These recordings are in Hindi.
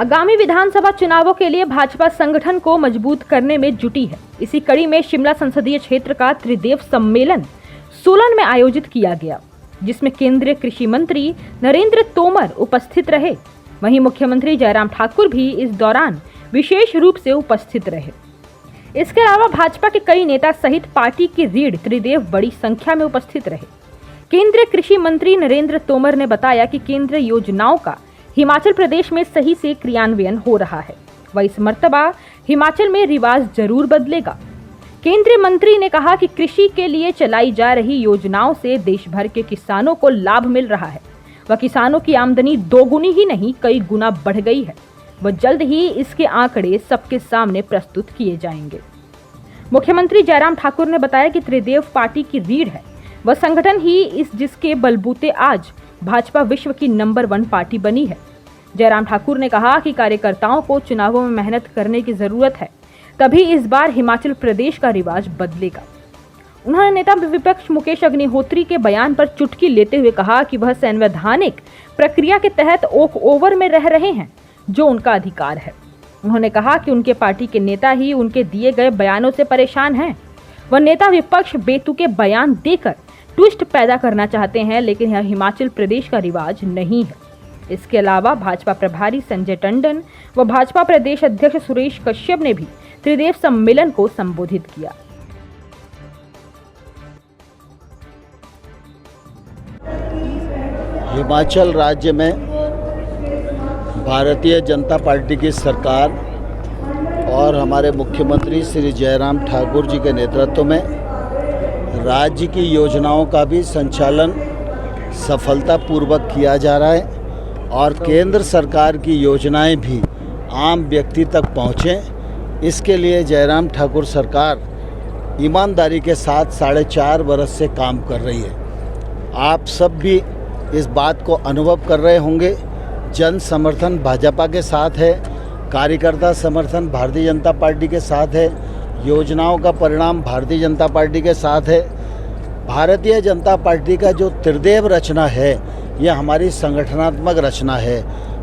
आगामी विधानसभा चुनावों के लिए भाजपा संगठन को मजबूत करने में जुटी है। इसी कड़ी में शिमला संसदीय क्षेत्र का त्रिदेव सम्मेलन सोलन में आयोजित किया गया, जिसमें केंद्रीय कृषि मंत्री नरेंद्र तोमर उपस्थित रहे। वहीं मुख्यमंत्री जयराम ठाकुर भी इस दौरान विशेष रूप से उपस्थित रहे। इसके अलावा भाजपा के कई नेता सहित पार्टी की रीढ़ त्रिदेव बड़ी संख्या में उपस्थित रहे। केंद्रीय कृषि मंत्री नरेंद्र तोमर ने बताया कि केंद्रीय योजनाओं का हिमाचल प्रदेश में सही से क्रियान्वयन हो रहा है, वह इस मर्तबा हिमाचल में रिवाज जरूर बदलेगा। केंद्रीय मंत्री ने कहा कि कृषि के लिए चलाई जा रही योजनाओं से देश भर के किसानों को लाभ मिल रहा है। वह किसानों की आमदनी दोगुनी ही नहीं कई गुना बढ़ गई है। वह जल्द ही इसके आंकड़े सबके सामने प्रस्तुत किए जाएंगे। मुख्यमंत्री जयराम ठाकुर ने बताया कि त्रिदेव पार्टी की रीढ़ है, वह संगठन ही जिसके बलबूते आज भाजपा विश्व की नंबर 1 पार्टी बनी है। जयराम ठाकुर ने कहा कि कार्यकर्ताओं को चुनावों में मेहनत करने की जरूरत है, तभी इस बार हिमाचल प्रदेश का रिवाज बदलेगा। उन्होंने नेता विपक्ष मुकेश अग्निहोत्री के बयान पर चुटकी लेते हुए कहा कि वह संवैधानिक प्रक्रिया के तहत वॉक ओवर में रह रहे हैं, जो उनका अधिकार है। उन्होंने कहा कि उनके पार्टी के नेता ही उनके दिए गए बयानों से परेशान हैं। वह नेता विपक्ष बेतुके बयान देकर ट्विस्ट पैदा करना चाहते हैं, लेकिन यह हिमाचल प्रदेश का रिवाज नहीं है। इसके अलावा भाजपा प्रभारी संजय टंडन व भाजपा प्रदेश अध्यक्ष सुरेश कश्यप ने भी त्रिदेव सम्मेलन को संबोधित किया। हिमाचल राज्य में भारतीय जनता पार्टी की सरकार और हमारे मुख्यमंत्री श्री जयराम ठाकुर जी के नेतृत्व में राज्य की योजनाओं का भी संचालन सफलतापूर्वक किया जा रहा है और केंद्र सरकार की योजनाएं भी आम व्यक्ति तक पहुँचें, इसके लिए जयराम ठाकुर सरकार ईमानदारी के साथ 4.5 वर्ष से काम कर रही है। आप सब भी इस बात को अनुभव कर रहे होंगे। जन समर्थन भाजपा के साथ है, कार्यकर्ता समर्थन भारतीय जनता पार्टी के साथ है, योजनाओं का परिणाम भारतीय जनता पार्टी के साथ है। भारतीय जनता पार्टी का जो त्रिदेव रचना है, यह हमारी संगठनात्मक रचना है।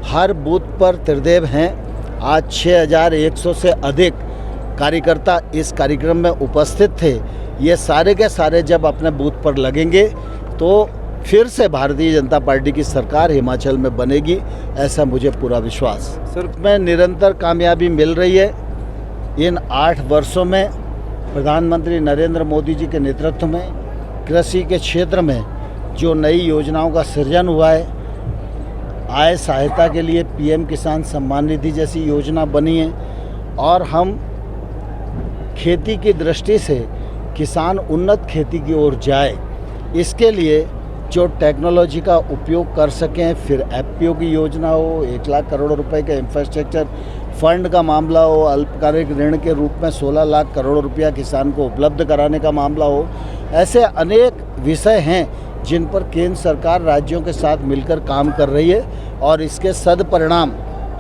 हर बूथ पर त्रिदेव हैं। आज 6100 से अधिक कार्यकर्ता इस कार्यक्रम में उपस्थित थे। ये सारे के सारे जब अपने बूथ पर लगेंगे तो फिर से भारतीय जनता पार्टी की सरकार हिमाचल में बनेगी, ऐसा मुझे पूरा विश्वास। सर, में निरंतर कामयाबी मिल रही है। इन 8 वर्षों में प्रधानमंत्री नरेंद्र मोदी जी के नेतृत्व में कृषि के क्षेत्र में जो नई योजनाओं का सृजन हुआ है, आय सहायता के लिए पीएम किसान सम्मान निधि जैसी योजना बनी है और हम खेती की दृष्टि से किसान उन्नत खेती की ओर जाए, इसके लिए जो टेक्नोलॉजी का उपयोग कर सकें, फिर एफपीओ की योजना हो, 1 लाख करोड़ रुपए के इंफ्रास्ट्रक्चर फंड का मामला हो, अल्पकालिक ऋण के रूप में 16 लाख करोड़ रुपया किसान को उपलब्ध कराने का मामला हो, ऐसे अनेक विषय हैं जिन पर केंद्र सरकार राज्यों के साथ मिलकर काम कर रही है और इसके सदपरिणाम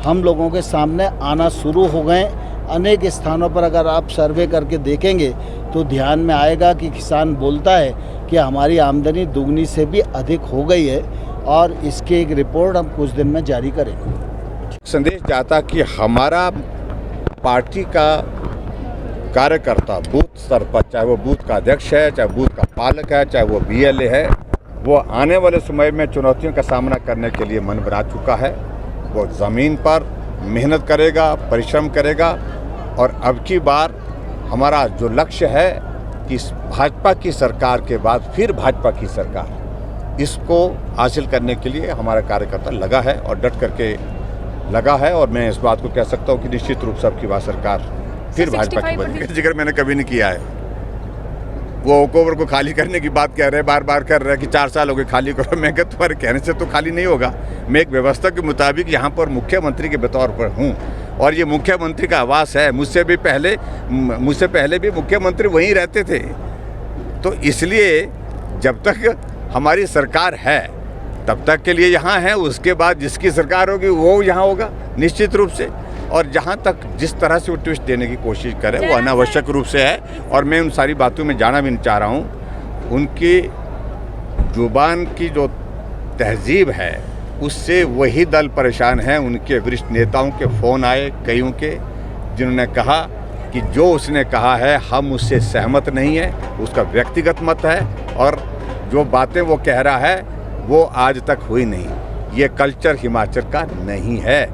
हम लोगों के सामने आना शुरू हो गए। अनेक स्थानों पर अगर आप सर्वे करके देखेंगे तो ध्यान में आएगा कि किसान बोलता है कि हमारी आमदनी दुगनी से भी अधिक हो गई है और इसकी एक रिपोर्ट हम कुछ दिन में जारी करेंगे। संदेश जाता कि हमारा पार्टी का कार्यकर्ता बूथ स्तर पर, चाहे वो बूथ का अध्यक्ष है, चाहे बूथ का पालक है, चाहे वो बीएलए है, वो आने वाले समय में चुनौतियों का सामना करने के लिए मन बना चुका है। वो ज़मीन पर मेहनत करेगा, परिश्रम करेगा और अब की बार हमारा जो लक्ष्य है कि भाजपा की सरकार के बाद फिर भाजपा की सरकार, इसको हासिल करने के लिए हमारा कार्यकर्ता लगा है और डट करके लगा है। और मैं इस बात को कह सकता हूँ कि निश्चित रूप से अब की बार सरकार फिर भाजपा की बनेगी। जिक्र मैंने कभी नहीं किया है। वो ओकोवर को खाली करने की बात कह रहे हैं, बार बार कर रहे हैं कि 4 साल हो गए खाली करो। मैं कहता तुम्हारे कहने से तो खाली नहीं होगा। मैं एक व्यवस्था के मुताबिक यहाँ पर मुख्यमंत्री के बतौर पर हूँ और ये मुख्यमंत्री का आवास है। मुझसे पहले भी मुख्यमंत्री वहीं रहते थे, तो इसलिए जब तक हमारी सरकार है तब तक के लिए यहाँ है। उसके बाद जिसकी सरकार होगी वो यहाँ होगा निश्चित रूप से। और जहाँ तक जिस तरह से वो ट्विस्ट देने की कोशिश करे वो अनावश्यक रूप से है और मैं उन सारी बातों में जाना भी नहीं चाह रहा हूँ। उनकी जुबान की जो तहजीब है उससे वही दल परेशान हैं। उनके वरिष्ठ नेताओं के फ़ोन आए कईयों के, जिन्होंने कहा कि जो उसने कहा है हम उससे सहमत नहीं है, उसका व्यक्तिगत मत है और जो बातें वो कह रहा है वो आज तक हुई नहीं। ये कल्चर हिमाचल का नहीं है।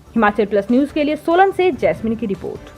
हिमाचल प्लस न्यूज के लिए सोलन से जैस्मिन की रिपोर्ट।